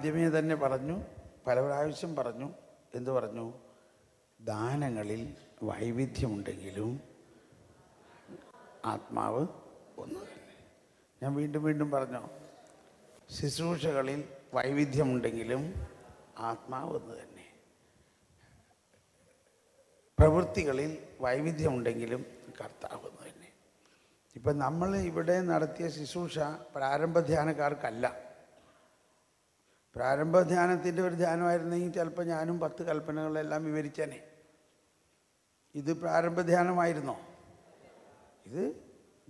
ആദ്യമേ തന്നെ പറഞ്ഞു, പല പ്രാവശ്യം പറഞ്ഞു. എന്തു പറഞ്ഞു? ദാനങ്ങളിൽ വൈവിധ്യമുണ്ടെങ്കിലും ആത്മാവ് ഒന്ന് തന്നെ. ഞാൻ വീണ്ടും വീണ്ടും പറഞ്ഞു, ശുശ്രൂഷകളിൽ വൈവിധ്യമുണ്ടെങ്കിലും ആത്മാവ് ഒന്ന് തന്നെ. പ്രവൃത്തികളിൽ വൈവിധ്യമുണ്ടെങ്കിലും കർത്താവ് ഒന്ന് തന്നെ. ഇപ്പം നമ്മൾ ഇവിടെ നടത്തിയ ശുശ്രൂഷ പ്രാരംഭ ധ്യാനക്കാർക്കല്ല. പ്രാരംഭ ധ്യാനത്തിൻ്റെ ഒരു ധ്യാനമായിരുന്നെങ്കിൽ ചിലപ്പോൾ ഞാനും 10 കൽപ്പനകളെല്ലാം വിവരിച്ചേനെ. ഇത് പ്രാരംഭ ധ്യാനമായിരുന്നോ? ഇത്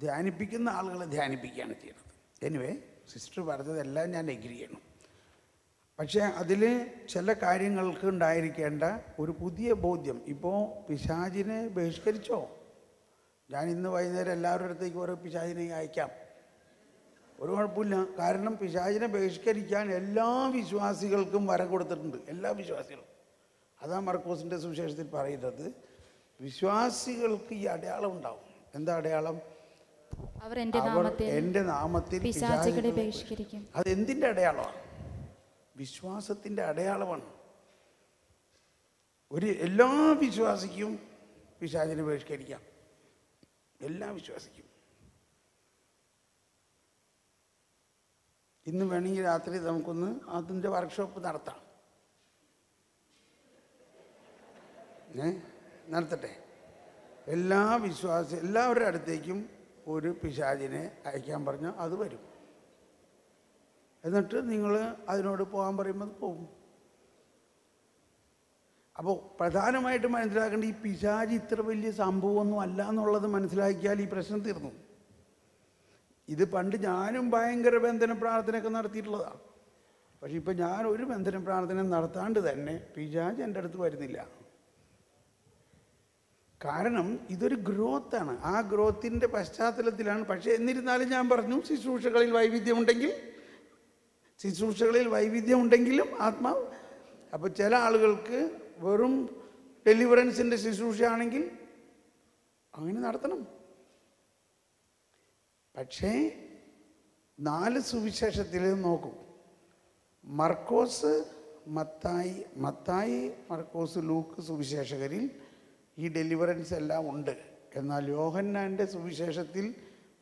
ധ്യാനിപ്പിക്കുന്ന ആളുകളെ ധ്യാനിപ്പിക്കുകയാണ് ചെയ്യുന്നത്. എനിവേ, സിസ്റ്റർ പറഞ്ഞതെല്ലാം ഞാൻ എഗ്രി ചെയ്യണം. പക്ഷേ അതിൽ ചില കാര്യങ്ങൾക്ക് ഉണ്ടായിരിക്കേണ്ട ഒരു പുതിയ ബോധ്യം. ഇപ്പോൾ പിശാചിനെ ബഹിഷ്കരിച്ചോ? ഞാൻ ഇന്ന് വൈകുന്നേരം എല്ലാവരുടെ അടുത്തേക്ക് ഓരോ പിശാചിനെ അയക്കാം, ഒരു കുഴപ്പമില്ല. കാരണം പിശാചിനെ ബഹിഷ്കരിക്കാൻ എല്ലാ വിശ്വാസികൾക്കും വരം കൊടുത്തിട്ടുണ്ട്, എല്ലാ വിശ്വാസികളും. അതാ മർക്കോസിൻ്റെ സുവിശേഷത്തിൽ പറയുന്നത്. വിശ്വാസികൾക്ക് ഈ അടയാളം ഉണ്ടാവും. എന്താ അടയാളം? അവർ എൻ്റെ നാമത്തിൽ പിശാചുകളെ ബഹിഷ്കരിക്കും. അത് എന്തിൻ്റെ അടയാളമാണ്? വിശ്വാസത്തിൻ്റെ അടയാളമാണ്. എല്ലാ വിശ്വാസിക്കും പിശാചിനെ ബഹിഷ്കരിക്കാം, എല്ലാ വിശ്വാസിക്കും. ഇന്ന് വേണമെങ്കിൽ രാത്രി നമുക്കൊന്ന് അതിൻ്റെ വർക്ക്ഷോപ്പ് നടത്താം. നടത്തട്ടെ. എല്ലാവരുടെ അടുത്തേക്കും ഒരു പിശാചിനെ അയക്കാൻ പറഞ്ഞാൽ അത് വരും. എന്നിട്ട് നിങ്ങൾ അതിനോട് പോകാൻ പറയുമ്പോൾ പോകും. അപ്പോൾ പ്രധാനമായിട്ടും മനസ്സിലാക്കേണ്ട, ഈ പിശാച് ഇത്ര വലിയ സംഭവമൊന്നും അല്ല എന്നുള്ളത് മനസ്സിലാക്കിയാൽ ഈ പ്രശ്നം തീർന്നു. ഇത് പണ്ട് ഞാനും ഭയങ്കര ബന്ധന പ്രാർത്ഥനയൊക്കെ നടത്തിയിട്ടുള്ളതാണ്. പക്ഷെ ഇപ്പം ഞാൻ ഒരു ബന്ധന പ്രാർത്ഥന നടത്താണ്ട് തന്നെ പിശാച് എൻ്റെ അടുത്ത് വരുന്നില്ല. കാരണം ഇതൊരു ഗ്രോത്താണ്. ആ ഗ്രോത്തിൻ്റെ പശ്ചാത്തലത്തിലാണ്. പക്ഷേ എന്നിരുന്നാലും ഞാൻ പറഞ്ഞു, ശുശ്രൂഷകളിൽ വൈവിധ്യമുണ്ടെങ്കിലും ആത്മാവ്. അപ്പോൾ ചില ആളുകൾക്ക് വെറും ഡെലിവറൻസിൻ്റെ ശുശ്രൂഷയാണെങ്കിൽ അങ്ങനെ നടത്തണം. പക്ഷേ 4 സുവിശേഷത്തിൽ നോക്കൂ. മർക്കോസ്, മത്തായി, മർക്കോസ്, ലൂക്ക് സുവിശേഷകരിൽ ഈ ഡെലിവറൻസ് എല്ലാം ഉണ്ട്. എന്നാൽ യോഹന്നാൻ്റെ സുവിശേഷത്തിൽ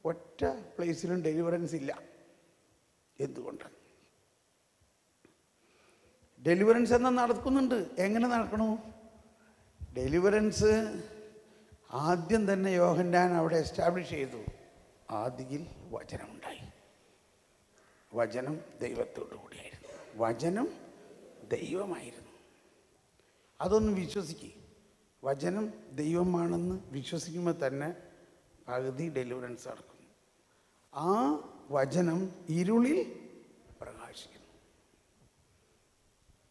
ഒറ്റ പ്ലേസിലും ഡെലിവറൻസ് ഇല്ല. എന്തുകൊണ്ട്? ഡെലിവറൻസ് എന്നാൽ നടക്കുന്നുണ്ട്. എങ്ങനെ നടക്കണു? ഡെലിവറൻസ് ആദ്യം തന്നെ യോഹന്നാൻ അവിടെ എസ്റ്റാബ്ലിഷ് ചെയ്തു. ആദിയിൽ വചനമുണ്ടായി, വചനം ദൈവത്തോടു കൂടിയായിരുന്നു, വചനം ദൈവമായിരുന്നു. അതൊന്ന് വിശ്വസിക്കുക. വചനം ദൈവമാണെന്ന് വിശ്വസിക്കുമ്പോൾ തന്നെ പകുതി ഡെലിവറൻസ് നടക്കും. ആ വചനം ഇരുളിൽ പ്രകാശിക്കുന്നു.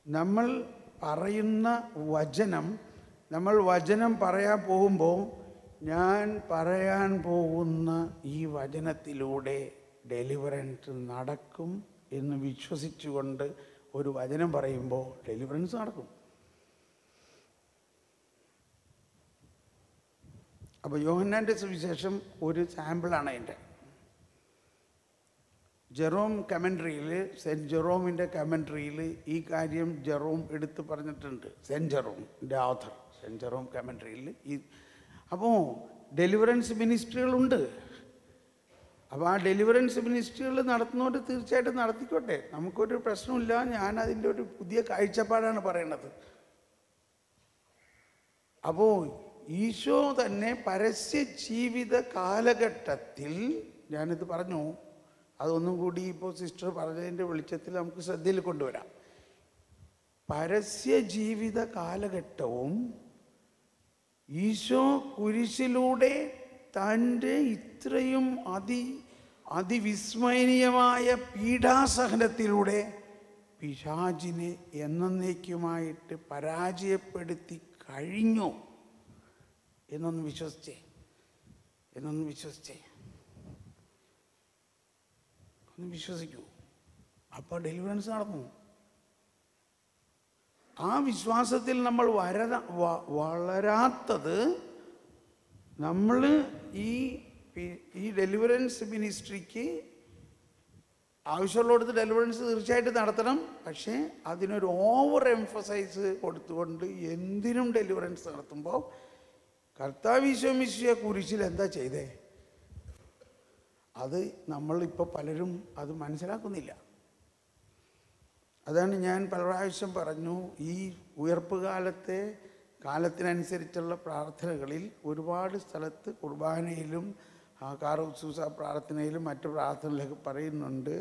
നമ്മൾ പറയുന്ന വചനം, നമ്മൾ വചനം പറയാൻ പോകുമ്പോൾ ഞാൻ പറയാൻ പോകുന്ന ഈ വചനത്തിലൂടെ ഡെലിവറൻസ് നടക്കും എന്ന് വിശ്വസിച്ചുകൊണ്ട് ഒരു വചനം പറയുമ്പോൾ ഡെലിവറൻസ് നടക്കും. അപ്പോൾ യോഹന്നാൻ്റെ സുവിശേഷം ഒരു സാമ്പിളാണ് അതിൻ്റെ. ജെറോം കമൻട്രിയിൽ, സെൻറ്റ് ജെറോമിൻ്റെ കമൻട്രിയിൽ ഈ കാര്യം ജെറോം എടുത്ത് പറഞ്ഞിട്ടുണ്ട്. സെൻറ്റ് ജെറോമിൻ്റെ ഓഥർ സെൻറ്റ് ജെറോം കമൻട്രിയിൽ അപ്പോൾ ഡെലിവറൻസ് മിനിസ്ട്രികളുണ്ട്. അപ്പോൾ ആ ഡെലിവറൻസ് മിനിസ്ട്രികൾ നടത്തുന്നവർ തീർച്ചയായിട്ടും നടത്തിക്കോട്ടെ, നമുക്കൊരു പ്രശ്നമില്ല. ഞാൻ അതിൻ്റെ ഒരു പുതിയ കാഴ്ചപ്പാടാണ് പറയണത്. അപ്പോൾ ഈശോ തന്നെ പരസ്യ ജീവിത കാലഘട്ടത്തിൽ, ഞാനിത് പറഞ്ഞു, അതൊന്നും കൂടി ഇപ്പോൾ സിസ്റ്റർ പറഞ്ഞതിൻ്റെ വെളിച്ചത്തിൽ നമുക്ക് ശ്രദ്ധയിൽ കൊണ്ടുവരാം. പരസ്യ ജീവിത കാലഘട്ടവും ഈശോ കുരിശിലൂടെ തൻ്റെ ഇത്രയും അതിവിസ്മരണീയമായ പീഡാസഹനത്തിലൂടെ പിശാചിനെ എന്നേക്കുമായിട്ട് പരാജയപ്പെടുത്തി കഴിഞ്ഞു എന്നൊന്ന് വിശ്വസിച്ചേ, ഒന്ന് വിശ്വസിക്കൂ. അപ്പോൾ ഡെലിവറൻസ് നടന്നു. ആ വിശ്വാസത്തിൽ നമ്മൾ വളരാത്തത്, നമ്മൾ ഈ ഡെലിവറൻസ് മിനിസ്ട്രിക്ക് ആവശ്യമുള്ളിടത്ത് ഡെലിവറൻസ് തീർച്ചയായിട്ടും നടത്തണം. പക്ഷേ അതിനൊരു ഓവർ എംഫസൈസ് കൊടുത്തുകൊണ്ട് എന്തിനും ഡെലിവറൻസ് നടത്തുമ്പോൾ കർത്താവ് ഈശോ മിശിഹായെ കുരിശിൽ എന്താ ചെയ്തേ, അത് നമ്മളിപ്പോൾ പലരും അത് മനസ്സിലാക്കുന്നില്ല. അതാണ് ഞാൻ പല പ്രാവശ്യം പറഞ്ഞു, ഈ ഉയർപ്പ് കാലത്തിനനുസരിച്ചുള്ള പ്രാർത്ഥനകളിൽ ഒരുപാട് സ്ഥലത്ത് കുർബാനയിലും കാറോസൂസ പ്രാർത്ഥനയിലും മറ്റു പ്രാർത്ഥനയിലൊക്കെ പറയുന്നുണ്ട്,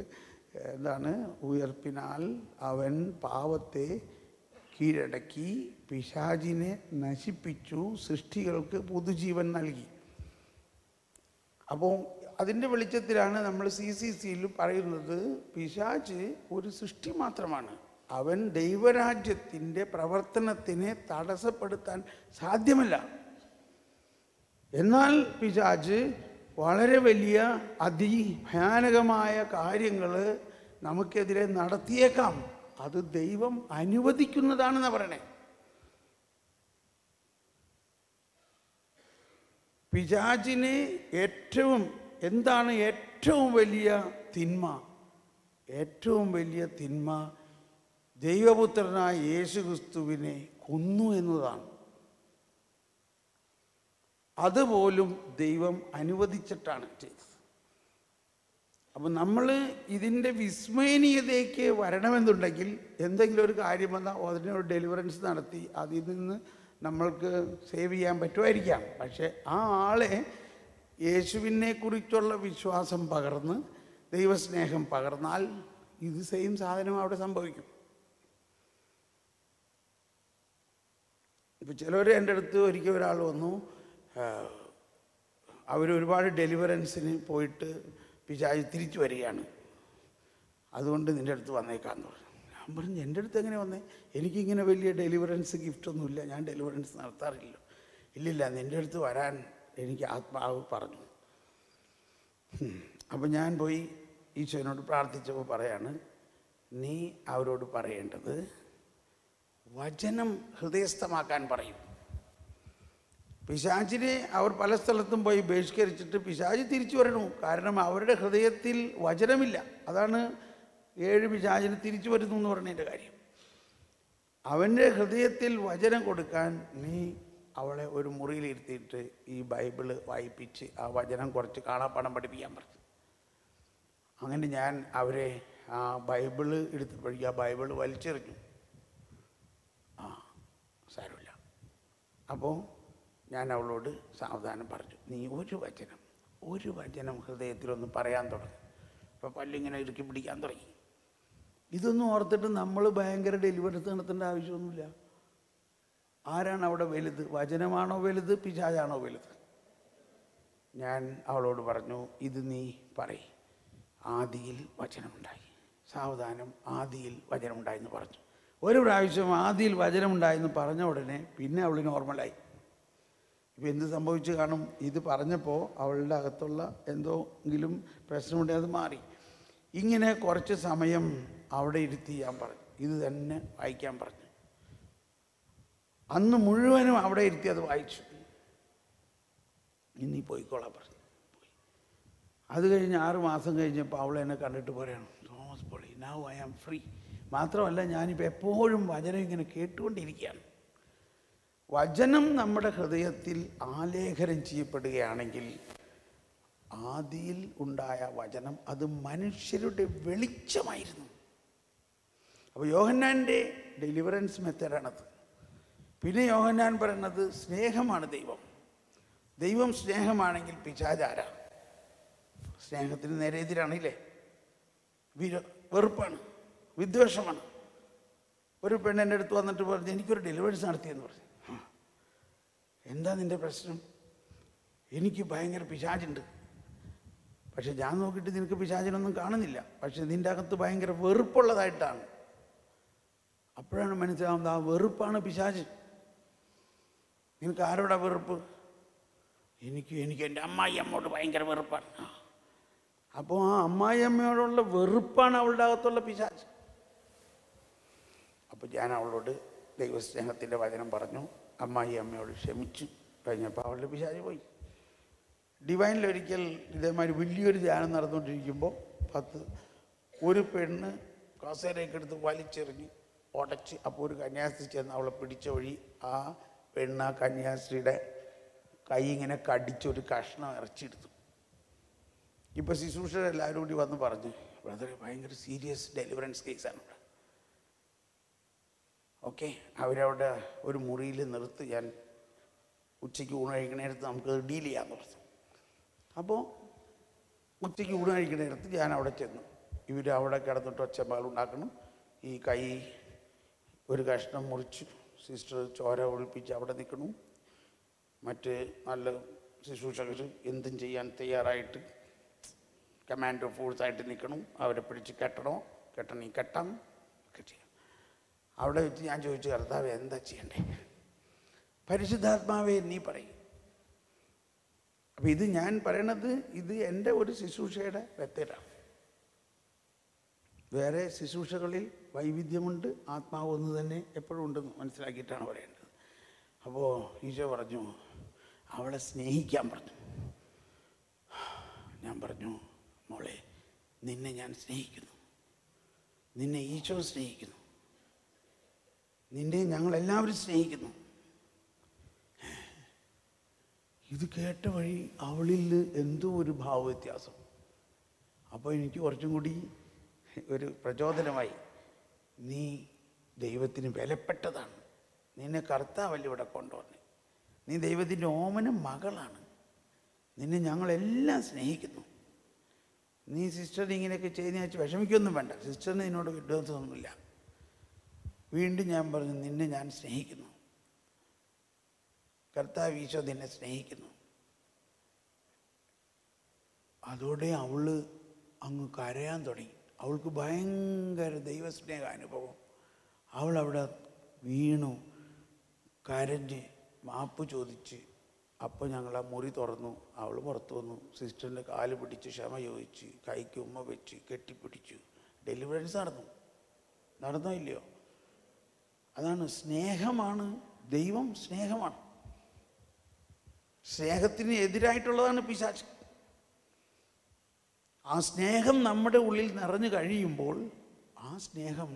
എന്താണ്, ഉയർപ്പിനാൽ അവൻ പാവത്തെ കീഴടക്കി പിശാചിനെ നശിപ്പിച്ചു, സൃഷ്ടികൾക്ക് പുതുജീവൻ നൽകി. അപ്പോൾ അതിൻ്റെ വെളിച്ചത്തിലാണ് നമ്മൾ CCCയിൽ പറയുന്നത്, പിശാച് ഒരു സൃഷ്ടി മാത്രമാണ്, അവൻ ദൈവരാജ്യത്തിൻ്റെ പ്രവർത്തനത്തിനെ തടസ്സപ്പെടുത്താൻ സാധ്യമല്ല. എന്നാൽ പിശാച് വളരെ വലിയ അതിഭയാനകമായ കാര്യങ്ങൾ നമുക്കെതിരെ നടത്തിയേക്കാം. അത് ദൈവം അനുവദിക്കുന്നതാണെന്ന് പറയണേ. പിശാചിന് എന്താണ് ഏറ്റവും വലിയ തിന്മ? ഏറ്റവും വലിയ തിന്മ ദൈവപുത്രനായ യേശുക്രിസ്തുവിനെ കൊന്നു എന്നതാണ്. അതുപോലും ദൈവം അനുവദിച്ചിട്ടാണ് ചെയ്തത്. അപ്പം നമ്മൾ ഇതിൻ്റെ വിസ്മയനീയതയ്ക്ക് വരണമെന്നുണ്ടെങ്കിൽ എന്തെങ്കിലും ഒരു കാര്യം വന്നാൽ അതിനൊരു ഡെലിവറൻസ് നടത്തി അതിൽ നിന്ന് നമ്മൾക്ക് സേവ് ചെയ്യാൻ പറ്റുമായിരിക്കാം. പക്ഷേ ആ ആളെ യേശുവിനെക്കുറിച്ചുള്ള വിശ്വാസം പകർന്ന് ദൈവസ്നേഹം പകർന്നാൽ ഇത് സെയിം സാധനം അവിടെ സംഭവിക്കും. ഇപ്പോൾ ചിലർ എൻ്റെ അടുത്ത് ഒരിക്കൽ ഒരാൾ വന്നു, അവരൊരുപാട് ഡെലിവറൻസിന് പോയിട്ട് പിശാച് തിരിച്ചു വരികയാണ്, അതുകൊണ്ട് നിൻ്റെ അടുത്ത് വന്നേക്കാന്ന് പറഞ്ഞു. ഞാൻ പറഞ്ഞു, എൻ്റെ അടുത്ത് എങ്ങനെ വന്നേ? എനിക്കിങ്ങനെ വലിയ ഡെലിവറൻസ് ഗിഫ്റ്റൊന്നുമില്ല, ഞാൻ ഡെലിവറൻസ് നടത്താറില്ല. ഇല്ലില്ല, നിൻ്റെ അടുത്ത് വരാൻ എനിക്ക് ആത്മാവ് പറഞ്ഞു. അപ്പം ഞാൻ പോയി ഈശോനോട് പ്രാർത്ഥിച്ചപ്പോൾ പറയാണ്, നീ അവരോട് പറയേണ്ടത് വചനം ഹൃദയസ്ഥമാക്കാൻ പറയും. പിശാചിനെ അവർ പല സ്ഥലത്തും പോയി ബഹിഷ്കരിച്ചിട്ട് പിശാച് തിരിച്ചു വരണു. കാരണം അവരുടെ ഹൃദയത്തിൽ വചനമില്ല. അതാണ് 7 പിശാചിന് തിരിച്ചു വരുന്നു എന്ന് പറഞ്ഞതിൻ്റെ കാര്യം. അവൻ്റെ ഹൃദയത്തിൽ വചനം കൊടുക്കാൻ നീ അവളെ ഒരു മുറിയിലിരുത്തിയിട്ട് ഈ ബൈബിള് വായിപ്പിച്ച് ആ വചനം കുറച്ച് കാണാപ്പാഠം പഠിപ്പിക്കാൻ പറഞ്ഞു. അങ്ങനെ ഞാൻ അവരെ ആ ബൈബിള് എടുത്തപ്പോഴേക്കും ആ ബൈബിള് വലിച്ചെറിഞ്ഞു. സാരമില്ല. അപ്പോൾ ഞാൻ അവളോട് സാവധാനം പറഞ്ഞു, നീ ഒരു വചനം ഹൃദയത്തിലൊന്ന് പറയാൻ തുടങ്ങി. അപ്പോൾ പല്ലിങ്ങനെ ഇറുക്കി പിടിക്കാൻ തുടങ്ങി. ഇതൊന്നും ഓർത്തിട്ട് നമ്മൾ ഭയങ്കര ഡെലിവറൻസ് നടത്തേണ്ട ആവശ്യമൊന്നുമില്ല. ആരാണ് അവിടെ വലുത്? വചനമാണോ വലുത്, പിശാചാണോ വലുത്? ഞാൻ അവളോട് പറഞ്ഞു, ഇത് നീ പറയ്, ആദിയിൽ വചനമുണ്ടായി. സാവധാനം ആദിയിൽ വചനമുണ്ടായെന്ന് പറഞ്ഞു. ഒരു പ്രാവശ്യം ആദിയിൽ വചനമുണ്ടായെന്ന് പറഞ്ഞ ഉടനെ പിന്നെ അവൾ നോർമലായി. ഇപ്പം എന്ത് സംഭവിച്ചു കാണും? ഇത് പറഞ്ഞപ്പോൾ അവളുടെ അകത്തുള്ള എന്തെങ്കിലും പ്രശ്നമുണ്ടെങ്കിൽ അത് മാറി. ഇങ്ങനെ കുറച്ച് സമയം അവിടെ ഇരുത്തി ഞാൻ പറഞ്ഞു, ഇത് തന്നെ വായിക്കാൻ പറഞ്ഞു. അന്ന് മുഴുവനും അവിടെ ഇരുത്തി അത് വായിച്ചു. ഇനി പോയിക്കോളാൻ പറഞ്ഞു. പോയി. അത് കഴിഞ്ഞ് 6 മാസം കഴിഞ്ഞപ്പോൾ അവൾ എന്നെ കണ്ടിട്ട് പറയണം, Thomas Poly, now I am free. മാത്രമല്ല, ഞാനിപ്പോൾ എപ്പോഴും വചനം ഇങ്ങനെ കേട്ടുകൊണ്ടിരിക്കുകയാണ്. വചനം നമ്മുടെ ഹൃദയത്തിൽ ആലേഖനം ചെയ്യപ്പെടുകയാണെങ്കിൽ ആദിയിൽ ഉണ്ടായ വചനം അത് മനുഷ്യരുടെ വെളിച്ചമായിരുന്നു. അപ്പോൾ യോഹന്നാൻ്റെ ഡെലിവറൻസ് മെത്തേഡാണത്. പിന്നെ യോഹന്നാൻ പറയുന്നത് സ്നേഹമാണ് ദൈവം സ്നേഹമാണെങ്കിൽ പിശാചാരാ? സ്നേഹത്തിന് നേരെ എതിരാണില്ലേ? വെറുപ്പാണ്, വിദ്വേഷമാണ്. ഒരു പെണ്ണെൻ്റെ അടുത്ത് വന്നിട്ട് പറഞ്ഞു, എനിക്കൊരു ഡെലിവറൻസ് നടത്തിയെന്ന് പറഞ്ഞു. എന്താ നിൻ്റെ പ്രശ്നം? എനിക്ക് ഭയങ്കര പിശാചുണ്ട്. പക്ഷെ ഞാൻ നോക്കിയിട്ട് നിനക്ക് പിശാചിനൊന്നും കാണുന്നില്ല, പക്ഷെ നിൻ്റെ അകത്ത് ഭയങ്കര വെറുപ്പുള്ളതായിട്ടാണ്. അപ്പോഴാണ് മനസ്സിലാവുന്നത്, ആ വെറുപ്പാണ് പിശാച്. നിനക്ക് ആരോടാ വെറുപ്പ്? എനിക്ക് എൻ്റെ അമ്മായിയമ്മയോട് ഭയങ്കര വെറുപ്പാണ്. അപ്പോൾ ആ അമ്മായിയമ്മയോടുള്ള വെറുപ്പാണ് അവളുടെ അകത്തുള്ള പിശാച്. അപ്പോൾ ഞാൻ അവളോട് ദൈവസ്നേഹത്തിൻ്റെ വചനം പറഞ്ഞു. അമ്മായിയമ്മയോട് ക്ഷമിച്ചു കഴിഞ്ഞപ്പോൾ അവളുടെ പിശാച് പോയി. ഡിവൈനിലൊരിക്കൽ ഇതേമാതിരി വലിയൊരു ധ്യാനം നടന്നുകൊണ്ടിരിക്കുമ്പോൾ ഒരു പെണ്ണ് കസേരയൊക്കെ എടുത്ത് വലിച്ചെറിഞ്ഞ് ഉടച്ച്. അപ്പോൾ ഒരു കന്യാസ്ത്രീ ചെന്ന് അവളെ പിടിച്ച വഴി ആ പെണ്ണ് ആ കന്യാസ്ത്രീയുടെ കൈ ഇങ്ങനെ കടിച്ചൊരു കഷ്ണം ഇറച്ചിയെടുത്തു. ഇപ്പോൾ ശുശ്രൂഷരെല്ലാവരും കൂടി വന്ന് പറഞ്ഞു, ബ്രദറെ ഭയങ്കര സീരിയസ് ഡെലിവറൻസ് കേസാണ് ഇവിടെ. ഓക്കെ, അവരവിടെ ഒരു മുറിയിൽ നിർത്തി, ഞാൻ ഉച്ചയ്ക്ക് ഊണ് കഴിക്കണേടത്ത് നമുക്ക് ഡീൽ ചെയ്യാമെന്ന് പറഞ്ഞു. അപ്പോൾ ഉച്ചയ്ക്ക് ഊണ് കഴിക്കണേടത്ത് ഞാൻ അവിടെ ചെന്നു. ഇവർ അവിടെ കിടന്നിട്ട് ഒച്ചപ്പാടുണ്ടാക്കണം. ഈ കൈ ഒരു കഷ്ണം മുറിച്ച് സിസ്റ്റർ ചോര ഒഴിപ്പിച്ച് അവിടെ നിൽക്കണു. മറ്റ് നല്ല ശുശ്രൂഷകർ എന്തും ചെയ്യാൻ തയ്യാറായിട്ട് കമാൻഡോ ഫോഴ്സായിട്ട് നിൽക്കണം. അവരെ പിടിച്ച് കെട്ടണി കെട്ടാം ഒക്കെ ചെയ്യാം. അവിടെ വെച്ച് ഞാൻ ചോദിച്ചു, കർത്താവേ എന്താ ചെയ്യണ്ടേ? പരിശുദ്ധാത്മാവേ നീ പറയും. അപ്പം ഇത് ഞാൻ പറയണത് ഇത് എൻ്റെ ഒരു ശുശ്രൂഷയുടെ വ്യക്തരാണ്. വേറെ ശുശ്രൂഷകളിൽ വൈവിധ്യമുണ്ട്, ആത്മാവ് ഒന്ന് തന്നെ എപ്പോഴും ഉണ്ടെന്ന് മനസ്സിലാക്കിയിട്ടാണ് പറയേണ്ടത്. അപ്പോൾ ഈശോ പറഞ്ഞു, അവളെ സ്നേഹിക്കാൻ പറഞ്ഞു. ഞാൻ പറഞ്ഞു, മോളെ നിന്നെ ഞാൻ സ്നേഹിക്കുന്നു, നിന്നെ ഈശോ സ്നേഹിക്കുന്നു, നിന്നെ ഞങ്ങളെല്ലാവരും സ്നേഹിക്കുന്നു. ഇത് കേട്ട വഴി അവളിൽ എന്തോ ഒരു ഭാവവ്യത്യാസം. അപ്പോൾ എനിക്ക് കുറച്ചും കൂടി ഒരു പ്രചോദനമായി. നീ ദൈവത്തിന് വിലപ്പെട്ടതാണ്, നിന്നെ കർത്താവല്ല ഇവിടെ കൊണ്ടുവന്നെ, നീ ദൈവത്തിൻ്റെ ഓമന മകളാണ്, നിന്നെ ഞങ്ങളെല്ലാം സ്നേഹിക്കുന്നു. നീ സിസ്റ്ററിന് ഇങ്ങനെയൊക്കെ ചെയ്യുന്ന വെച്ച് വിഷമിക്കൊന്നും വേണ്ട, സിസ്റ്ററിന് നിന്നോട് വിരോധമൊന്നുമില്ല. വീണ്ടും ഞാൻ പറഞ്ഞു, നിന്നെ ഞാൻ സ്നേഹിക്കുന്നു, കർത്താവ് ഈശോ നിന്നെ സ്നേഹിക്കുന്നു. അതോടെ അവൾ അങ്ങ് കരയാൻ തുടങ്ങി. അവൾക്ക് ഭയങ്കര ദൈവസ്നേഹ അനുഭവം. അവളവിടെ വീണു, കരഞ്ഞ് മാപ്പ് ചോദിച്ച്. അപ്പോൾ ഞങ്ങൾ ആ മുറി തുറന്നു, അവൾ പുറത്തു വന്നു. സിസ്റ്ററിൻ്റെ കാല് പിടിച്ച് ക്ഷമ ചോദിച്ച്, കൈക്ക് ഉമ്മ വെച്ച് കെട്ടിപ്പിടിച്ചു. ഡെലിവറൻസ് നടന്നോ ഇല്ലയോ? അതാണ് സ്നേഹമാണ്. ദൈവം സ്നേഹമാണ്. സ്നേഹത്തിന് എതിരായിട്ടുള്ളതാണ് പിശാച്. ആ സ്നേഹം നമ്മുടെ ഉള്ളിൽ നിറഞ്ഞു കഴിയുമ്പോൾ ആ സ്നേഹം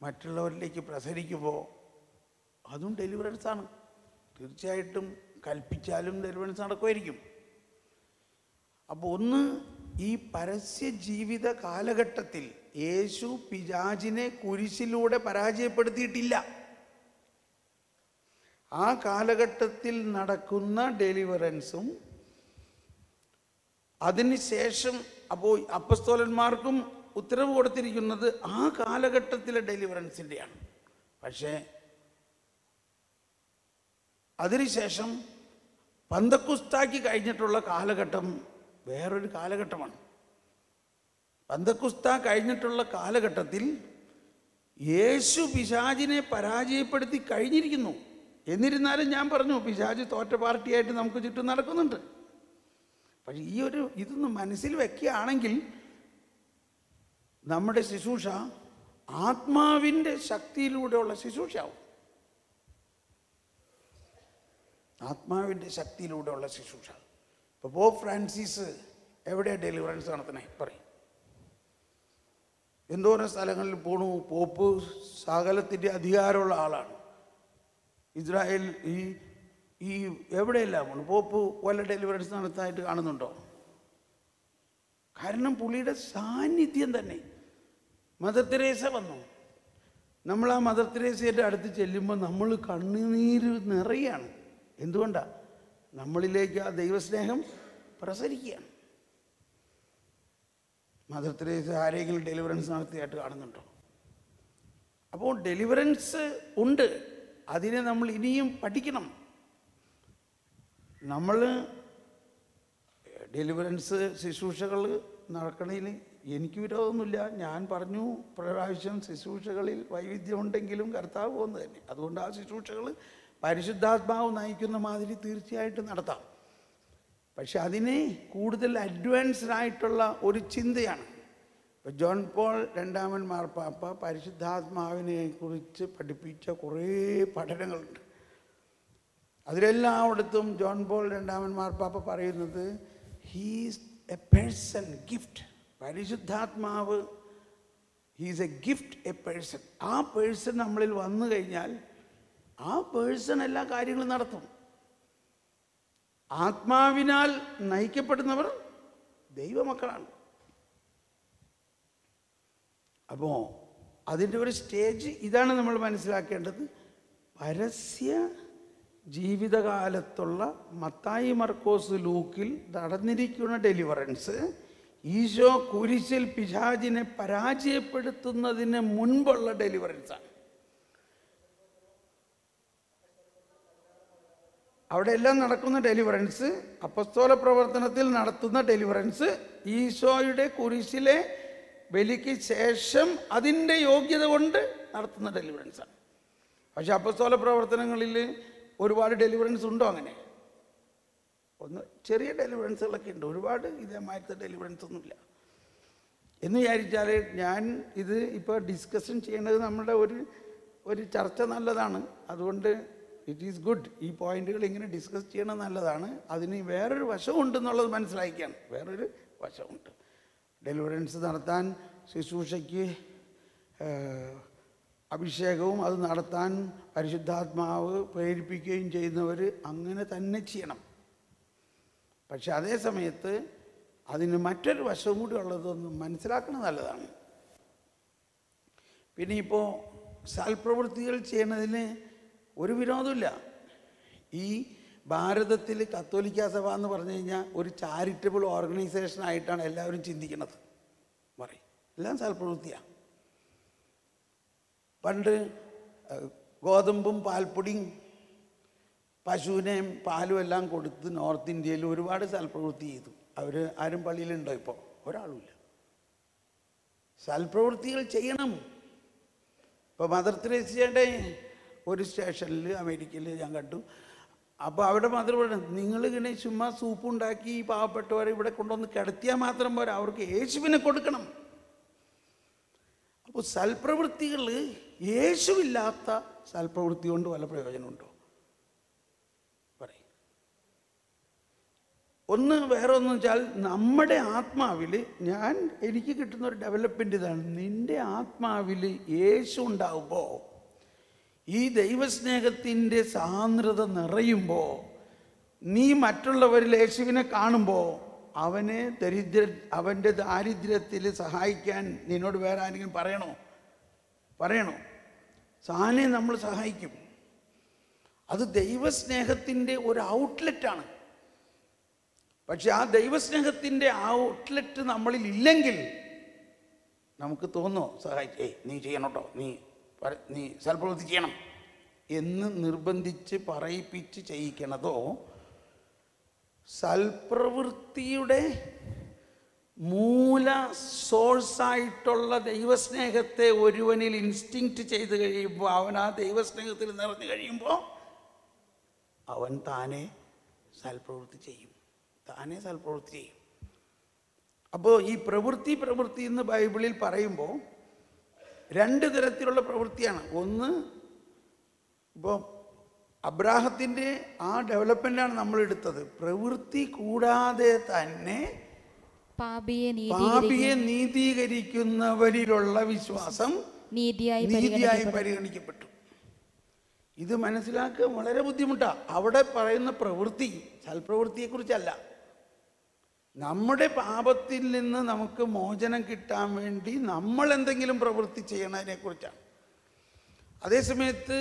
മറ്റുള്ളവരിലേക്ക് പ്രസരിക്കുമ്പോൾ അതും ഡെലിവറൻസാണ്. തീർച്ചയായിട്ടും കൽപ്പിച്ചാലും ഡെലിവറൻസ് നടക്കുമായിരിക്കും. അപ്പോൾ ഒന്ന്, ഈ പരസ്യ ജീവിത കാലഘട്ടത്തിൽ യേശു പിശാചിനെ കുരിശിലൂടെ പരാജയപ്പെടുത്തിയിട്ടില്ല. ആ കാലഘട്ടത്തിൽ നടക്കുന്ന ഡെലിവറൻസും അതിനുശേഷം അപ്പോൾ അപ്പസ്തോലന്മാർക്കും ഉത്തരവ് കൊടുത്തിരിക്കുന്നത് ആ കാലഘട്ടത്തിലെ ഡെലിവറൻസിൻ്റെയാണ്. പക്ഷേ അതിനുശേഷം പന്തക്കുസ്താക്ക് കഴിഞ്ഞിട്ടുള്ള കാലഘട്ടം വേറൊരു കാലഘട്ടമാണ്. പന്തക്കുസ്ത കഴിഞ്ഞിട്ടുള്ള കാലഘട്ടത്തിൽ യേശു പിശാചിനെ പരാജയപ്പെടുത്തി കഴിഞ്ഞിരിക്കുന്നു. എന്നിരുന്നാലും ഞാൻ പറഞ്ഞു, പിശാച് തോറ്റ പാർട്ടിയായിട്ട് നമുക്ക് ചുറ്റും നടക്കുന്നുണ്ട്. പക്ഷെ ഇതൊന്ന് മനസ്സിൽ വെക്കുകയാണെങ്കിൽ നമ്മുടെ ശുശ്രൂഷ ആത്മാവിൻ്റെ ശക്തിയിലൂടെയുള്ള ശുശ്രൂഷയാവും. ആത്മാവിൻ്റെ ശക്തിയിലൂടെയുള്ള ശുശ്രൂഷ. ഇപ്പോൾ പോപ്പ് ഫ്രാൻസിസ് എവിടെയാണ് ഡെലിവറൻസ് നടത്തണേ പറയും. എന്തോരം സ്ഥലങ്ങളിൽ പോണു. പോപ്പ് സകലത്തിൻ്റെ അധികാരമുള്ള ആളാണ്. ഇസ്രായേൽ ഈ എവിടെയെല്ലാം പോണു. പോപ്പ് വല്ല ഡെലിവറൻസ് നടത്താനായിട്ട് കാണുന്നുണ്ടോ? കാരണം പുള്ളിയുടെ സാന്നിധ്യം തന്നെ. മദർ തെരേസ വന്നു. നമ്മൾ ആ മദർ തെരേസയുടെ അടുത്ത് ചെല്ലുമ്പോൾ നമ്മൾ കണ്ണുനീര് നിറയാണ്. എന്തുകൊണ്ടാണ്? നമ്മളിലേക്ക് ആ ദൈവസ്നേഹം പ്രസരിക്കുകയാണ്. മദർ തെരേസ ആരെങ്കിലും ഡെലിവറൻസ് നടത്തിയായിട്ട് കാണുന്നുണ്ടോ? അപ്പോൾ ഡെലിവറൻസ് ഉണ്ട്. അതിനെ നമ്മൾ ഇനിയും പഠിക്കണം. നമ്മൾ ഡെലിവറൻസ് ശുശ്രൂഷകൾ നടക്കണതിൽ എനിക്ക് വിരോധമൊന്നുമില്ല. ഞാൻ പറഞ്ഞു പ്രാവശ്യം ശുശ്രൂഷകളിൽ വൈവിധ്യമുണ്ടെങ്കിലും കർത്താവ് ഒന്ന് തന്നെ. അതുകൊണ്ട് ആ ശുശ്രൂഷകൾ പരിശുദ്ധാത്മാവ് നയിക്കുന്ന മാതിരി തീർച്ചയായിട്ടും നടത്താം. പക്ഷെ അതിനെ കൂടുതൽ അഡ്വാൻസ്ഡ് ആയിട്ടുള്ള ഒരു ചിന്തയാണ്. ഇപ്പോൾ ജോൺ പോൾ രണ്ടാമൻ മാർപ്പാപ്പ പരിശുദ്ധാത്മാവിനെ കുറിച്ച് പഠിപ്പിച്ച കുറേ പഠനങ്ങളുണ്ട്. അതിലെല്ലായിടത്തും ജോൺ പോൾ രണ്ടാമൻ മാർപ്പാപ്പ പറയുന്നത് ഹീസ് എ പേഴ്സൺ ഗിഫ്റ്റ്. പരിശുദ്ധാത്മാവ് he's A gift, A person. ആ പേഴ്സൺ നമ്മളിൽ വന്നു കഴിഞ്ഞാൽ ആ പേഴ്സൺ എല്ലാ കാര്യങ്ങളും നടത്തും. ആത്മാവിനാൽ നയിക്കപ്പെടുന്നവർ ദൈവമക്കളാണ്. അപ്പോൾ അതിൻ്റെ ഒരു സ്റ്റേജ് ഇതാണ് നമ്മൾ മനസ്സിലാക്കേണ്ടത്. പരസ്യ ജീവിതകാലത്തുള്ള മത്തായി, മർക്കോസ്, ലൂക്കിൽ നടന്നിരിക്കുന്ന ഡെലിവറൻസ് ഈശോ കുരിശിൽ പിശാചിനെ പരാജയപ്പെടുത്തുന്നതിന് മുൻപുള്ള ഡെലിവറൻസാണ്. അവിടെ എല്ലാം നടക്കുന്ന ഡെലിവറൻസ്, അപ്പസ്തോല പ്രവർത്തനത്തിൽ നടത്തുന്ന ഡെലിവറൻസ്, ഈശോയുടെ കുരിശിലെ ബലിക്ക് ശേഷം അതിൻ്റെ യോഗ്യത കൊണ്ട് നടത്തുന്ന ഡെലിവറൻസാണ്. പക്ഷെ അപ്പസ്തോല പ്രവർത്തനങ്ങളിൽ ഒരുപാട് ഡെലിവറൻസ് ഉണ്ടോ? അങ്ങനെ ഒന്ന് ചെറിയ ഡെലിവറൻസുകളൊക്കെ ഉണ്ട്, ഒരുപാട് ഇതേമാതിരത്തെ ഡെലിവറൻസ് ഒന്നുമില്ല. എന്ന് വിചാരിച്ചാൽ ഞാൻ ഇത് ഇപ്പോൾ ഡിസ്കഷൻ ചെയ്യേണ്ടത് നമ്മുടെ ഒരു ചർച്ച നല്ലതാണ്. അതുകൊണ്ട് ഇറ്റ് ഈസ് ഗുഡ്. ഈ പോയിന്റുകൾ ഇങ്ങനെ ഡിസ്കസ് ചെയ്യണത് നല്ലതാണ്. അതിന് വേറൊരു വശമുണ്ടെന്നുള്ളത് മനസ്സിലാക്കിയാണ്. വേറൊരു വശമുണ്ട്. ഡെലിവറൻസ് നടത്താൻ ശുശ്രൂഷയ്ക്ക് അഭിഷേകവും അത് നടത്താൻ പരിശുദ്ധാത്മാവ് പ്രേരിപ്പിക്കുകയും ചെയ്യുന്നവർ അങ്ങനെ തന്നെ ചെയ്യണം. പക്ഷെ അതേ സമയത്ത് അതിന് മറ്റൊരു വശവും കൂടി ഉള്ളതൊന്ന് മനസ്സിലാക്കുന്നത് നല്ലതാണ്. പിന്നെ ഇപ്പോൾ സൽപ്രവൃത്തികൾ ചെയ്യുന്നതിന് ഒരു വിരോധമില്ല. ഈ ഭാരതത്തിൽ കത്തോലിക്ക സഭ എന്ന് പറഞ്ഞു കഴിഞ്ഞാൽ ഒരു ചാരിറ്റബിൾ ഓർഗനൈസേഷനായിട്ടാണ് എല്ലാവരും ചിന്തിക്കുന്നത്. പറയും എല്ലാം സൽപ്രവൃത്തിയാണ്. പണ്ട് ഗോതമ്പും പാൽപ്പൊടിയും പശുവിനെയും പാലും എല്ലാം കൊടുത്ത് നോർത്ത് ഇന്ത്യയിൽ ഒരുപാട് സൽപ്രവൃത്തി ചെയ്തു. അവർ ആരും പള്ളിയിലുണ്ടോ? ഇപ്പോൾ ഒരാളുമില്ല. സൽപ്രവൃത്തികൾ ചെയ്യണം. ഇപ്പോൾ മദർ തെരേസയുടെ ഒരു സ്റ്റേഷനിൽ അമേരിക്കയിൽ ഞാൻ കണ്ടു. അപ്പോൾ അവിടെ മദർ പറഞ്ഞു, നിങ്ങളിങ്ങനെ ചുമ്മാ സൂപ്പ് ഉണ്ടാക്കി ഈ പാവപ്പെട്ടവരെ ഇവിടെ കൊണ്ടുവന്ന് കിടത്തിയാൽ മാത്രം പോരാ, അവർക്ക് യേശുവിനെ കൊടുക്കണം. അപ്പോൾ സൽപ്രവൃത്തികൾ, യേശുവില്ലാത്ത സൽപ്രവൃത്തി കൊണ്ട് വല്ല പ്രയോജനമുണ്ടോ? പറയും. ഒന്ന് വേറെ ഒന്നും വെച്ചാൽ നമ്മുടെ ആത്മാവിൽ എനിക്ക് കിട്ടുന്ന ഒരു ഡെവലപ്മെൻ്റ് ഇതാണ്. നിൻ്റെ ആത്മാവിൽ യേശു ഉണ്ടാവുമ്പോൾ, ഈ ദൈവസ്നേഹത്തിൻ്റെ സാന്ദ്രത നിറയുമ്പോൾ, നീ മറ്റുള്ളവരിൽ യേശുവിനെ കാണുമ്പോൾ അവൻ്റെ ദാരിദ്ര്യത്തിൽ സഹായിക്കാൻ നിന്നോട് വേറെ ആരെങ്കിലും പറയണോ? സാനെ നമ്മൾ സഹായിക്കും. അത് ദൈവസ്നേഹത്തിൻ്റെ ഒരു ഔട്ട്ലെറ്റാണ്. പക്ഷെ ആ ദൈവസ്നേഹത്തിൻ്റെ ഔട്ട്ലെറ്റ് നമ്മളിൽ ഇല്ലെങ്കിൽ നമുക്ക് തോന്നോ നീ ചെയ്യണം കേട്ടോ, നീ സൽപ്രവൃത്തി ചെയ്യണം എന്ന് നിർബന്ധിച്ച് പറയിപ്പിച്ച് ചെയ്യിക്കണതോ, സൽപ്രവൃത്തിയുടെ മൂല സോഴ്സായിട്ടുള്ള ദൈവസ്നേഹത്തെ ഒരുവനിൽ ഇൻസ്റ്റിങ്ക്റ്റ് ചെയ്ത് കഴിയുമ്പോൾ, അവൻ ആ ദൈവസ്നേഹത്തിൽ നിറഞ്ഞു കഴിയുമ്പോൾ അവൻ താനെ സൽപ്രവൃത്തി ചെയ്യും. അപ്പോൾ ഈ പ്രവൃത്തി എന്ന് ബൈബിളിൽ പറയുമ്പോൾ രണ്ട് തരത്തിലുള്ള പ്രവൃത്തിയാണ്. ഒന്ന്, ഇപ്പോൾ അബ്രാഹത്തിൻ്റെ ആ ഡെവലപ്മെൻ്റാണ് നമ്മൾ എടുത്തത്. പ്രവൃത്തി കൂടാതെ തന്നെ പാപിയെ നീതീകരിക്കുന്നവരിലുള്ള വിശ്വാസം നീതിയായി പരിഗണിക്കപ്പെട്ടു. ഇത് മനസ്സിലാക്കുക വളരെ ബുദ്ധിമുട്ടാണ്. അവിടെ പറയുന്ന പ്രവൃത്തി സൽപ്രവൃത്തിയെക്കുറിച്ചല്ല, നമ്മുടെ പാപത്തിൽ നിന്ന് നമുക്ക് മോചനം കിട്ടാൻ വേണ്ടി നമ്മൾ എന്തെങ്കിലും പ്രവൃത്തി ചെയ്യണതിനെക്കുറിച്ചാണ്. അതേസമയത്ത്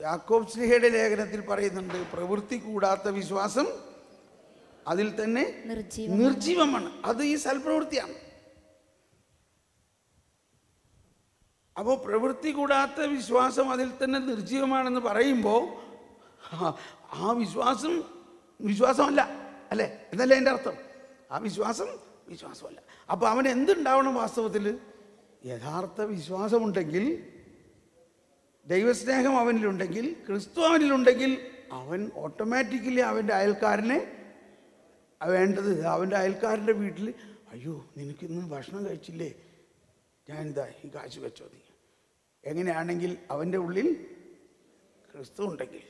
യാക്കോബ് ശ്ലീഹയുടെ ലേഖനത്തിൽ പറയുന്നുണ്ട്, പ്രവൃത്തി കൂടാത്ത വിശ്വാസം അതിൽ തന്നെ നിർജീവമാണ്. അത് ഈ സൽപ്രവൃത്തിയാണ്. അപ്പോൾ പ്രവൃത്തി കൂടാത്ത വിശ്വാസം അതിൽ തന്നെ നിർജീവമാണെന്ന് പറയുമ്പോൾ ആ വിശ്വാസമല്ല അല്ലേ എന്നല്ലേ എൻ്റെ അർത്ഥം? ആ വിശ്വാസമല്ല. അപ്പോൾ അവൻ എന്തുണ്ടാവണം? വാസ്തവത്തിൽ യഥാർത്ഥ വിശ്വാസമുണ്ടെങ്കിൽ, ദൈവസ്നേഹം അവനിലുണ്ടെങ്കിൽ, ക്രിസ്തു അവനിലുണ്ടെങ്കിൽ, അവൻ ഓട്ടോമാറ്റിക്കലി അവൻ്റെ അയൽക്കാരനെ വേണ്ടത്, അവൻ്റെ അയൽക്കാരൻ്റെ വീട്ടിൽ, അയ്യോ നിനക്കിന്ന് ഭക്ഷണം കഴിച്ചില്ലേ, ഞാനിതാ ഈ കാശ് വെച്ചോ നീ, എങ്ങനെയാണെങ്കിൽ അവൻ്റെ ഉള്ളിൽ ക്രിസ്തു ഉണ്ടെങ്കിൽ.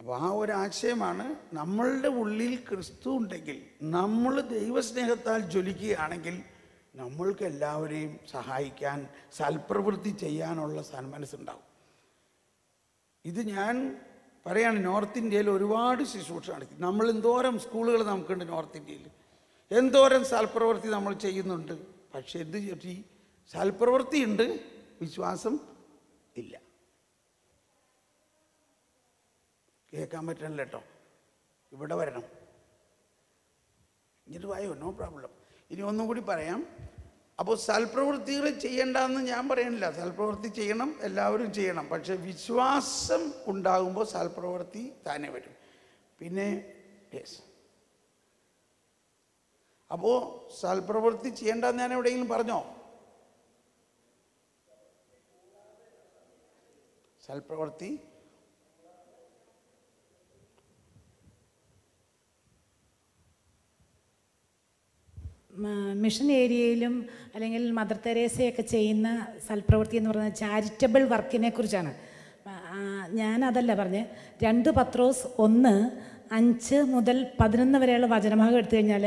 അപ്പോൾ ആ ഒരു ആശയമാണ്, നമ്മളുടെ ഉള്ളിൽ ക്രിസ്തു ഉണ്ടെങ്കിൽ, നമ്മൾ ദൈവസ്നേഹത്താൽ ജ്വലിക്കുകയാണെങ്കിൽ നമ്മൾക്ക് എല്ലാവരെയും സഹായിക്കാൻ, സൽപ്രവൃത്തി ചെയ്യാനുള്ള സന്മനസ്സുണ്ടാവും. ഇത് ഞാൻ പറയാണ്, നോർത്ത് ഇന്ത്യയിൽ ഒരുപാട് ശുശ്രൂഷ നടത്തി. നമ്മൾ എന്തോരം സ്കൂളുകൾ നമുക്കുണ്ട് നോർത്ത് ഇന്ത്യയിൽ, എന്തോരം സൽപ്രവൃത്തി നമ്മൾ ചെയ്യുന്നുണ്ട്. പക്ഷെ എന്ത് ഈ സൽപ്രവൃത്തി ഉണ്ട്, വിശ്വാസം ഇല്ല. കേൾക്കാൻ പറ്റണില്ല കേട്ടോ, ഇവിടെ വരണം, ഇങ്ങോട്ട് വായോ, നോ പ്രോബ്ലം. ഇനി ഒന്നും കൂടി പറയാം. അപ്പോൾ സൽപ്രവൃത്തികൾ ചെയ്യണ്ടെന്ന് ഞാൻ പറയണില്ല, സൽപ്രവൃത്തി ചെയ്യണം, എല്ലാവരും ചെയ്യണം. പക്ഷെ വിശ്വാസം ഉണ്ടാകുമ്പോൾ സൽപ്രവൃത്തി താനെ വരും. പിന്നെ യെസ്, അപ്പോൾ സൽപ്രവൃത്തി ചെയ്യേണ്ടെന്ന് ഞാൻ എവിടെയെങ്കിലും പറഞ്ഞോ? സൽപ്രവൃത്തി മിഷൻ ഏരിയയിലും അല്ലെങ്കിൽ മദർ തെരേസയൊക്കെ ചെയ്യുന്ന സൽപ്രവൃത്തി എന്ന് പറയുന്നത് ചാരിറ്റബിൾ വർക്കിനെ കുറിച്ചാണ്. ഞാനതല്ല പറഞ്ഞ്, 2 പത്രോസ് 1:5 മുതൽ 11 വരെയുള്ള വചനഭാഗം എടുത്തു കഴിഞ്ഞാൽ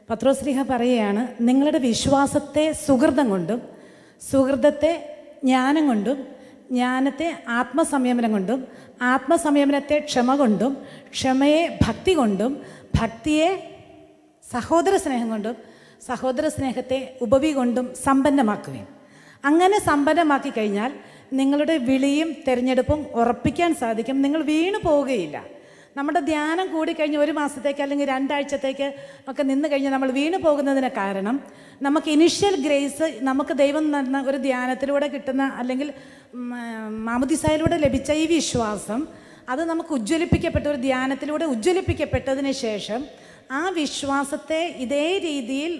പത്രോസ് ശ്ലീഹ പറയുകയാണ്, നിങ്ങളുടെ വിശ്വാസത്തെ സുഹൃതം കൊണ്ടും, സുഹൃതത്തെ ജ്ഞാനം കൊണ്ടും, ജ്ഞാനത്തെ ആത്മസംയമനം കൊണ്ടും, ആത്മസംയമനത്തെ ക്ഷമ കൊണ്ടും, ക്ഷമയെ ഭക്തി കൊണ്ടും, ഭക്തിയെ സഹോദര സ്നേഹം കൊണ്ടും, സഹോദര സ്നേഹത്തെ ഉപവി കൊണ്ടും സമ്പന്നമാക്കുകയും. അങ്ങനെ സമ്പന്നമാക്കി കഴിഞ്ഞാൽ നിങ്ങളുടെ വിളിയും തിരഞ്ഞെടുപ്പും ഉറപ്പിക്കാൻ സാധിക്കും. നിങ്ങൾ വീണു പോവുകയില്ല. നമ്മുടെ ധ്യാനം കൂടിക്കഴിഞ്ഞ് 1 മാസത്തേക്ക് അല്ലെങ്കിൽ 2 ആഴ്ചത്തേക്ക് ഒക്കെ നിന്ന് കഴിഞ്ഞാൽ നമ്മൾ വീണു പോകുന്നതിന് കാരണം നമുക്ക് ഇനിഷ്യൽ ഗ്രേസ്, നമുക്ക് ദൈവം നൽകുന്ന ഒരു ധ്യാനത്തിലൂടെ കിട്ടുന്ന അല്ലെങ്കിൽ മാമുദിസായിലൂടെ ലഭിച്ച ഈ വിശ്വാസം, അത് നമുക്ക് ഉജ്ജ്വലിപ്പിക്കപ്പെട്ട ഒരു ധ്യാനത്തിലൂടെ ഉജ്ജ്വലിപ്പിക്കപ്പെട്ടതിന് ശേഷം ആ വിശ്വാസത്തെ ഇതേ രീതിയിൽ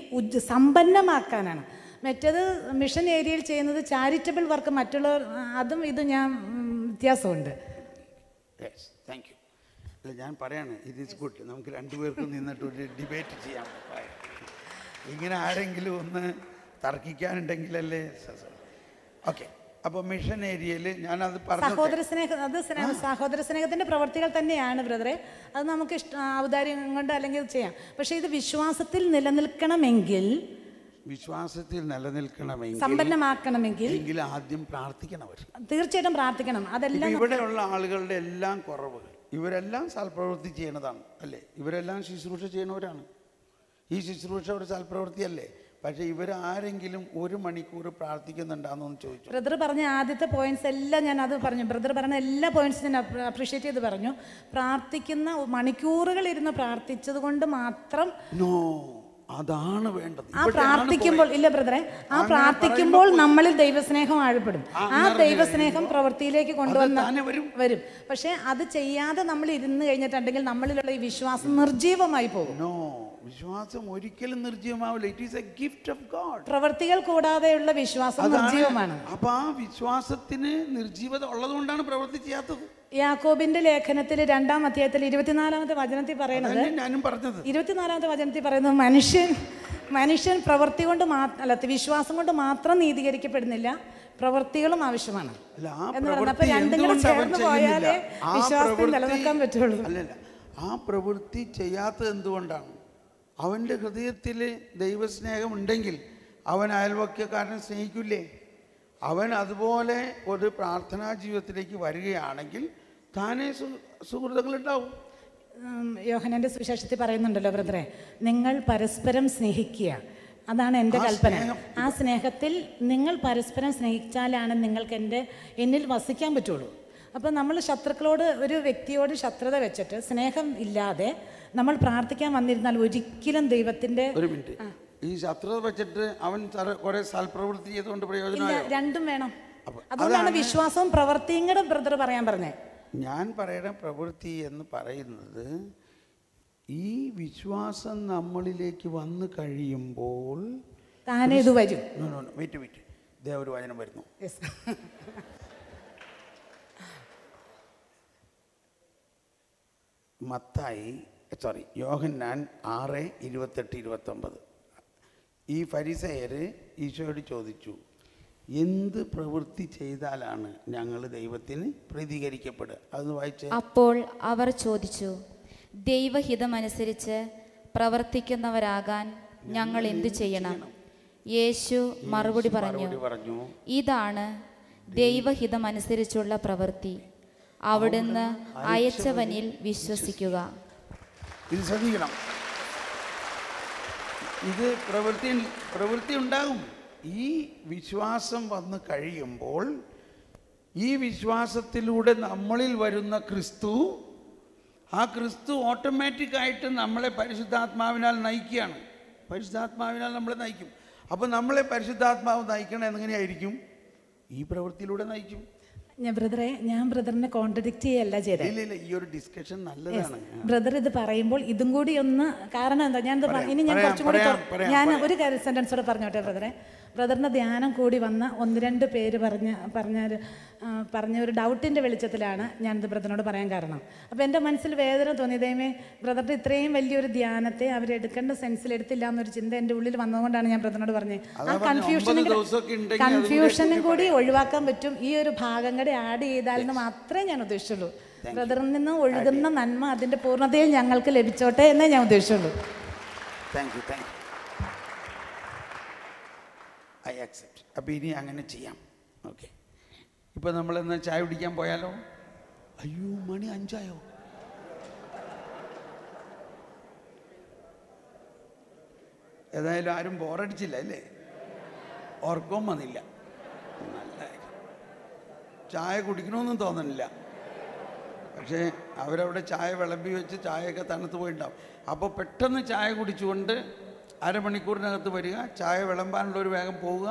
സമ്പന്നമാക്കാനാണ്. മറ്റേത് മിഷൻ ഏരിയയിൽ ചെയ്യുന്നത് ചാരിറ്റബിൾ വർക്ക്, മറ്റുള്ളവർ അതും ഇതും ഞാൻ വ്യത്യാസമുണ്ട്. Thank you. അല്ല, ഞാൻ പറയാണ്, ഇത് ഈസ് ഗുഡ്. നമുക്ക് 2 പേർക്കും നിന്നിട്ട് ഒരു ഡിബേറ്റ് ചെയ്യാം. ഇങ്ങനെ ആരെങ്കിലും ഒന്ന് തർക്കിക്കാനുണ്ടെങ്കിലല്ലേ. ഓക്കെ, അപ്പോൾ മിഷൻ ഏരിയയിൽ ഞാനത് പറഞ്ഞു, സഹോദര സ്നേഹം, അത് സഹോദര സ്നേഹത്തിൻ്റെ പ്രവർത്തികൾ തന്നെയാണ് ബ്രദറെ. അത് നമുക്ക് ഔദാര്യം കൊണ്ട് അല്ലെങ്കിൽ ചെയ്യാം. പക്ഷേ ഇത് വിശ്വാസത്തിൽ നിലനിൽക്കണമെങ്കിൽ, വിശ്വാസത്തിൽ നിലനിൽക്കണമെങ്കിൽ, സമ്പന്നമാക്കണമെങ്കിൽ ആദ്യം പ്രാർത്ഥിക്കണം. അവർ തീർച്ചയായിട്ടും പ്രാർത്ഥിക്കണം. അതെല്ലാം ഇവിടെയുള്ള ആളുകളുടെ എല്ലാം കുറവ്, ഇവരെല്ലാം സൽപ്രവൃത്തി ചെയ്യണതാണ് അല്ലേ? ഇവരെല്ലാം ശുശ്രൂഷ ചെയ്യുന്നവരാണ്. ഈ ശുശ്രൂഷ ഒരു സൽപ്രവൃത്തിയല്ലേ? പക്ഷേ ഇവരാരെങ്കിലും 1 മണിക്കൂർ പ്രാർത്ഥിക്കുന്നുണ്ടാന്ന് ചോദിച്ചു. ബ്രദർ പറഞ്ഞ ആദ്യത്തെ പോയിന്റ്സ് എല്ലാം ഞാൻ അത് പറഞ്ഞു. ബ്രദർ പറഞ്ഞ എല്ലാ പോയിന്റ്സും ഞാൻ അപ്രീഷിയേറ്റ് ചെയ്ത് പറഞ്ഞു. പ്രാർത്ഥിക്കുന്ന മണിക്കൂറുകൾ ഇരുന്ന് പ്രാർത്ഥിച്ചത് കൊണ്ട് മാത്രം അതാണ് വേണ്ടത്. ആ പ്രാർത്ഥിക്കുമ്പോൾ ഇല്ല ബ്രദറെ, ആ പ്രാർത്ഥിക്കുമ്പോൾ നമ്മളിൽ ദൈവസ്നേഹം ആഴപ്പെടും. ആ ദൈവസ്നേഹം പ്രവൃത്തിയിലേക്ക് കൊണ്ടുവന്ന് വരും. പക്ഷെ അത് ചെയ്യാതെ നമ്മൾ ഇരുന്ന് കഴിഞ്ഞിട്ടുണ്ടെങ്കിൽ നമ്മളിലുള്ള ഈ വിശ്വാസം നിർജീവമായി പോകും. വിശ്വാസം ഒരിക്കലും നിർജീവമാവില്ല. It is a gift of God. പ്രവൃത്തികൾ കൂടാതെയുള്ള വിശ്വാസം നിർജീവമാണ്. അപ്പൊ ആ വിശ്വാസത്തിന് നിർജീവത ഉള്ളതുകൊണ്ടാണ് പ്രവൃത്തി ചെയ്യാത്തത്. യാക്കോബിന്റെ ലേഖനത്തിൽ 2-ാം അധ്യായത്തിൽ 24-ാമത്തെ വചനത്തിൽ പറയുന്നത്, ഞാനും പറഞ്ഞത് 24-ാമത്തെ വചനത്തിൽ പറയുന്നത്, മനുഷ്യൻ പ്രവൃത്തി കൊണ്ട് വിശ്വാസം കൊണ്ട് മാത്രം നീതീകരിക്കപ്പെടുന്നില്ല, പ്രവൃത്തികളും ആവശ്യമാണ് എന്ന് പറയുന്നത്. അപ്പൊ രണ്ടും കൂടെ ചേർന്ന് പോയാലേ വിശ്വാസത്തിൽ നിലനിൽക്കാൻ പറ്റുള്ളൂ. അല്ലല്ല, ആ പ്രവൃത്തി ചെയ്യാത്തത് എന്തുകൊണ്ടാണ്? അവൻ്റെ ഹൃദയത്തിൽ ദൈവസ്നേഹം ഉണ്ടെങ്കിൽ അവൻ അയൽവക്കക്കാരനെ സ്നേഹിക്കില്ലേ? അവൻ അതുപോലെ ഒരു പ്രാർത്ഥനാ ജീവിതത്തിലേക്ക് വരികയാണെങ്കിൽ താനേ സുഹൃത്തുക്കളുണ്ടാവും. യോഹന്നാന്റെ സുവിശേഷത്തിൽ പറയുന്നുണ്ടല്ലോ ബ്രദറെ, നിങ്ങൾ പരസ്പരം സ്നേഹിക്കുക, അതാണ് എൻ്റെ കൽപ്പന. ആ സ്നേഹത്തിൽ നിങ്ങൾ പരസ്പരം സ്നേഹിച്ചാലാണ് നിങ്ങൾക്ക് എന്നിൽ വസിക്കാൻ പറ്റുള്ളൂ. അപ്പോൾ നമ്മൾ ശത്രുക്കളോട്, ഒരു വ്യക്തിയോട് ശത്രുത വെച്ചിട്ട് സ്നേഹം ഇല്ലാതെ നമ്മൾ പ്രാർത്ഥിക്കാൻ വന്നിരുന്നാൽ ഒരിക്കലും ദൈവത്തിൻ്റെ ഈ ശത്രുത വെച്ചിട്ട് അവൻ കുറെ സൽപ്രവൃത്തി ചെയ്തുകൊണ്ട് പ്രയോജനമില്ല. രണ്ടും വേണം. അതുകൊണ്ടാണ് വിശ്വാസവും പ്രവൃത്തിയും കൂടെ ബ്രദർ പറയാൻ പറഞ്ഞേ. ഞാൻ പറയണ പ്രവൃത്തി എന്ന് പറയുന്നത്, ഈ വിശ്വാസം നമ്മളിലേക്ക് വന്നു കഴിയുമ്പോൾ താനേ ഇത് വരും. വെയിറ്റ് ദേ ഒരു വചനം വരുന്നു. യോഹന്നാൻ 6:28-29. ഈ ഫരിസയർ ഈശോയോട് ചോദിച്ചു, എന്ത് പ്രവൃത്തി ചെയ്താലാണ് ഞങ്ങൾ ദൈവത്തിന് പ്രീതികരിക്കപ്പെടുക? അതൊന്ന് വായിച്ചേ. അപ്പോൾ അവർ ചോദിച്ചു, ദൈവഹിതമനുസരിച്ച് പ്രവർത്തിക്കുന്നവരാകാൻ ഞങ്ങൾ എന്തു ചെയ്യണം? യേശു മറുപടി പറഞ്ഞു, ഇതാണ് ദൈവഹിതമനുസരിച്ചുള്ള പ്രവൃത്തി, അവിടുന്ന് അയച്ചവനിൽ വിശ്വസിക്കുക. ഇത് ശ്രദ്ധിക്കണം. ഇത് പ്രവൃത്തി ഉണ്ടാകും. ഈ വിശ്വാസം വന്ന് കഴിയുമ്പോൾ ഈ വിശ്വാസത്തിലൂടെ നമ്മളിൽ വരുന്ന ക്രിസ്തു, ആ ക്രിസ്തു ഓട്ടോമാറ്റിക്കായിട്ട് നമ്മളെ പരിശുദ്ധാത്മാവിനാൽ നയിക്കുകയാണ്. പരിശുദ്ധാത്മാവിനാൽ നമ്മളെ നയിക്കും. അപ്പോൾ നമ്മളെ പരിശുദ്ധാത്മാവ് നയിക്കണം എങ്ങനെയായിരിക്കും? ഈ പ്രവൃത്തിയിലൂടെ നയിക്കും. ഞാൻ ബ്രദറിനെ കോൺട്രഡിക്റ്റ് ചെയ്യല്ല ചെയ്തത്. ഇല്ല, ഈ ഒരു ഡിസ്കഷൻ നല്ലതാണ്. ബ്രദർ ഇത് പറയുമ്പോൾ ഇതും കൂടി ഒന്ന്, കാരണം എന്താ, ഞാൻ ഇനി ഞാൻ കുറച്ചും കൂടി ഞാൻ ഒരു സെന്റൻസ് കൂടെ പറഞ്ഞോട്ടെ ബ്രദറെ. ബ്രദറിൻ്റെ ധ്യാനം കൂടി വന്ന 1-2 പേര് പറഞ്ഞ ഒരു ഡൗട്ടിൻ്റെ വെളിച്ചത്തിലാണ് ഞാനിത് ബ്രദറിനോട് പറയാൻ കാരണം. അപ്പോൾ എൻ്റെ മനസ്സിൽ വേദന തോന്നി, ദൈവമേ ബ്രദറിൻ്റെ ഇത്രയും വലിയൊരു ധ്യാനത്തെ അവരെടുക്കേണ്ട സെൻസിൽ എടുത്തില്ല എന്നൊരു ചിന്ത എൻ്റെ ഉള്ളിൽ വന്നതുകൊണ്ടാണ് ഞാൻ ബ്രദറിനോട് പറഞ്ഞത്. ആ കൺഫ്യൂഷനും കൂടി ഒഴിവാക്കാൻ പറ്റും ഈ ഒരു ഭാഗം കൂടി ആഡ് ചെയ്താലെന്ന് മാത്രമേ ഞാൻ ഉദ്ദേശിച്ചുള്ളൂ. ബ്രദറിൽ നിന്ന് ഒഴുകുന്ന നന്മ അതിൻ്റെ പൂർണ്ണതയിൽ ഞങ്ങൾക്ക് ലഭിച്ചോട്ടെ എന്നേ ഞാൻ ഉദ്ദേശിച്ചുള്ളൂ. Thank you. I accept. അപ്പോൾ ഇനി അങ്ങനെ ചെയ്യാം. ഓക്കെ, ഇപ്പോൾ നമ്മളെന്നാൽ ചായ കുടിക്കാൻ പോയാലോ? അയ്യോ, മണി 5 ആയോ? ഏതായാലും ആരും ബോറടിച്ചില്ല അല്ലേ? ഓർക്കവും വന്നില്ല. നല്ല ചായ കുടിക്കണമെന്നും തോന്നണില്ല. പക്ഷേ അവരവിടെ ചായ വിളമ്പി വെച്ച് ചായയൊക്കെ തണുത്ത് പോയിട്ടുണ്ടാവും. അപ്പോൾ പെട്ടെന്ന് ചായ കുടിച്ചുകൊണ്ട് അരമണിക്കൂറിനകത്ത് വരിക, ചായ വിളമ്പാനുള്ളൊരു വേഗം പോവുക,